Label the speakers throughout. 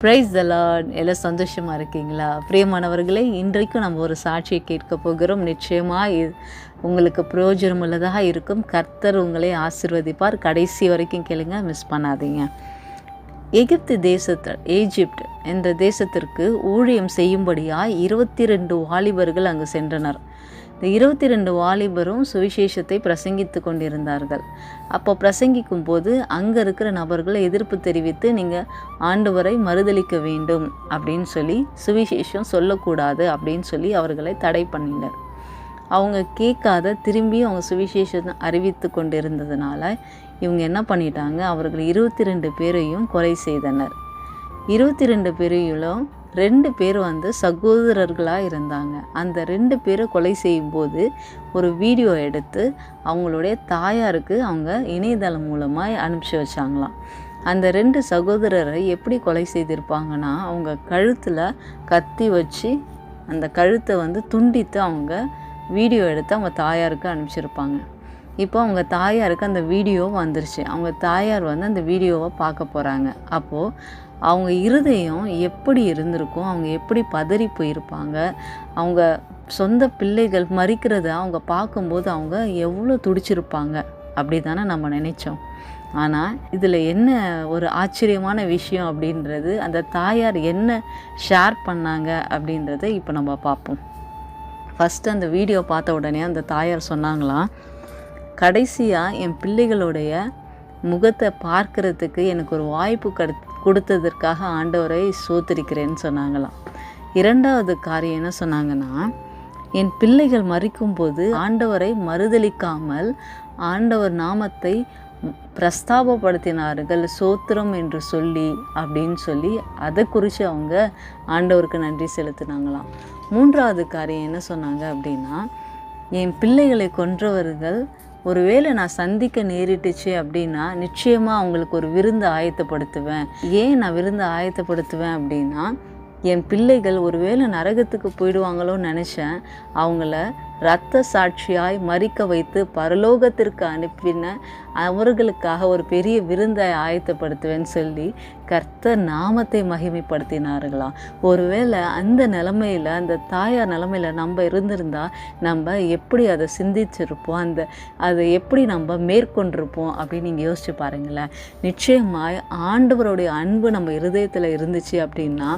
Speaker 1: Praise the Lord. எல்லாம் சந்தோஷமாக இருக்கீங்களா? பிரியமானவர்களே, இன்றைக்கும் நம்ம ஒரு சாட்சியை கேட்க போகிறோம். நிச்சயமாக உங்களுக்கு பிரயோஜனம் உள்ளதாக இருக்கும். கர்த்தர் உங்களை ஆசீர்வதிப்பார். கடைசி வரைக்கும் கேளுங்க, மிஸ் பண்ணாதீங்க. ஈஜிப்ட் என்ற தேசத்திற்கு ஊழியம் செய்யும்படியாய் 22 வாலிபர்கள் அங்கு சென்றனர். இந்த 22 வாலிபரும் சுவிசேஷத்தை பிரசங்கித்து கொண்டிருந்தார்கள். அப்போ பிரசங்கிக்கும் போது அங்கே இருக்கிற நபர்களை எதிர்ப்பு தெரிவித்து நீங்கள் ஆண்டவரை மறுதலிக்க வேண்டும் அப்படின்னு சொல்லி, சுவிசேஷம் சொல்லக்கூடாது அப்படின்னு சொல்லி அவர்களை தடை பண்ணினர். அவங்க கேட்காத திரும்பி அவங்க சுவிசேஷத்தை அறிவித்து கொண்டிருந்ததுனால இவங்க என்ன பண்ணிட்டாங்க, அவர்கள் 22 பேரையும் கொலை செய்தனர். 22 பேரையும் 2 பேர் சகோதரர்களாக இருந்தாங்க. அந்த 2 பேரை கொலை செய்யும்போது ஒரு வீடியோ எடுத்து அவங்களுடைய தாயாருக்கு அவங்க இணையதளம் மூலமாக அனுப்பிச்சி வச்சாங்களாம். அந்த 2 சகோதரரை எப்படி கொலை செய்திருப்பாங்கன்னா, அவங்க கழுத்தில் கத்தி வச்சு அந்த கழுத்தை துண்டித்து அவங்க வீடியோ எடுத்து அவங்க தாயாருக்கு அனுப்பிச்சிருப்பாங்க. இப்போ அவங்க தாயாருக்கு அந்த வீடியோ வந்துருச்சு. அவங்க தாயார் அந்த வீடியோவை பார்க்க போகிறாங்க. அப்போது அவங்க இருதயம் எப்படி இருந்திருக்கும், அவங்க எப்படி பதறி போயிருப்பாங்க, அவங்க சொந்த பிள்ளைகள் மறிக்கிறத அவங்க பார்க்கும்போது அவங்க எவ்வளோ துடிச்சிருப்பாங்க அப்படி தானே நம்ம நினைச்சோம். ஆனால் இதில் என்ன ஒரு ஆச்சரியமான விஷயம் அப்படின்றது, அந்த தாயார் என்ன ஷேர் பண்ணாங்க அப்படின்றத இப்போ நம்ம பார்ப்போம். ஃபஸ்ட்டு அந்த வீடியோ பார்த்த உடனே அந்த தாயார் சொன்னாங்களாம், கடைசியாக என் பிள்ளைகளுடைய முகத்தை பார்க்கறதுக்கு எனக்கு ஒரு வாய்ப்பு கொடுத்ததற்காக ஆண்டவரை ஸ்தோத்திரிக்கிறேன்னு சொன்னாங்களாம். 2வது காரியம் என்ன சொன்னாங்கன்னா, என் பிள்ளைகள் மறிக்கும்போது ஆண்டவரை மறுதலிக்காமல் ஆண்டவர் நாமத்தை பிரஸ்தாபப்படுத்தினார்கள், சோத்திரம் என்று சொல்லி அப்படின்னு சொல்லி அதை குறித்து அவங்க ஆண்டவருக்கு நன்றி செலுத்தினாங்களாம். 3வது காரியம் என்ன சொன்னாங்க அப்படின்னா, என் பிள்ளைகளை கொன்றவர்கள் ஒருவேளை நான் சந்திக்க நேரிட்டுச்சு அப்படின்னா நிச்சயமாக அவங்களுக்கு ஒரு விருந்து ஆயத்தப்படுத்துவேன். ஏன் நான் விருந்து ஆயத்தப்படுத்துவேன் அப்படின்னா, என் பிள்ளைகள் ஒருவேளை நரகத்துக்கு போயிடுவாங்களோன்னு நினச்சேன். அவங்கள இரத்த சாட்சியாய் மறிக்க வைத்து பரலோகத்திற்கு அனுப்பின அவர்களுக்காக ஒரு பெரிய விருந்தை ஆயத்தப்படுத்துவேன்னு சொல்லி கர்த்தர் நாமத்தை மகிமைப்படுத்தினார்களாம். ஒருவேளை அந்த நிலைமையில், அந்த தாயார் நிலைமையில் நம்ம இருந்திருந்தால் நம்ம எப்படி அதை சிந்திச்சிருப்போம், அதை எப்படி நம்ம மேற்கொண்டிருப்போம் அப்படின்னு நீங்கள் யோசிச்சு பாருங்களேன். நிச்சயமாய் ஆண்டவருடைய அன்பு நம்ம இருதயத்தில் இருந்துச்சு அப்படின்னா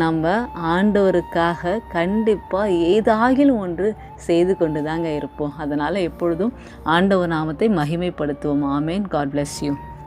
Speaker 1: நம்ம ஆண்டவருக்காக கண்டிப்பாக ஏதாகிலும் ஒன்று செய்து கொண்டு தாங்க இருப்போம். அதனால் எப்பொழுதும் ஆண்டவர் நாமத்தை மகிமைப்படுத்துவோம். ஆமேன். God bless you.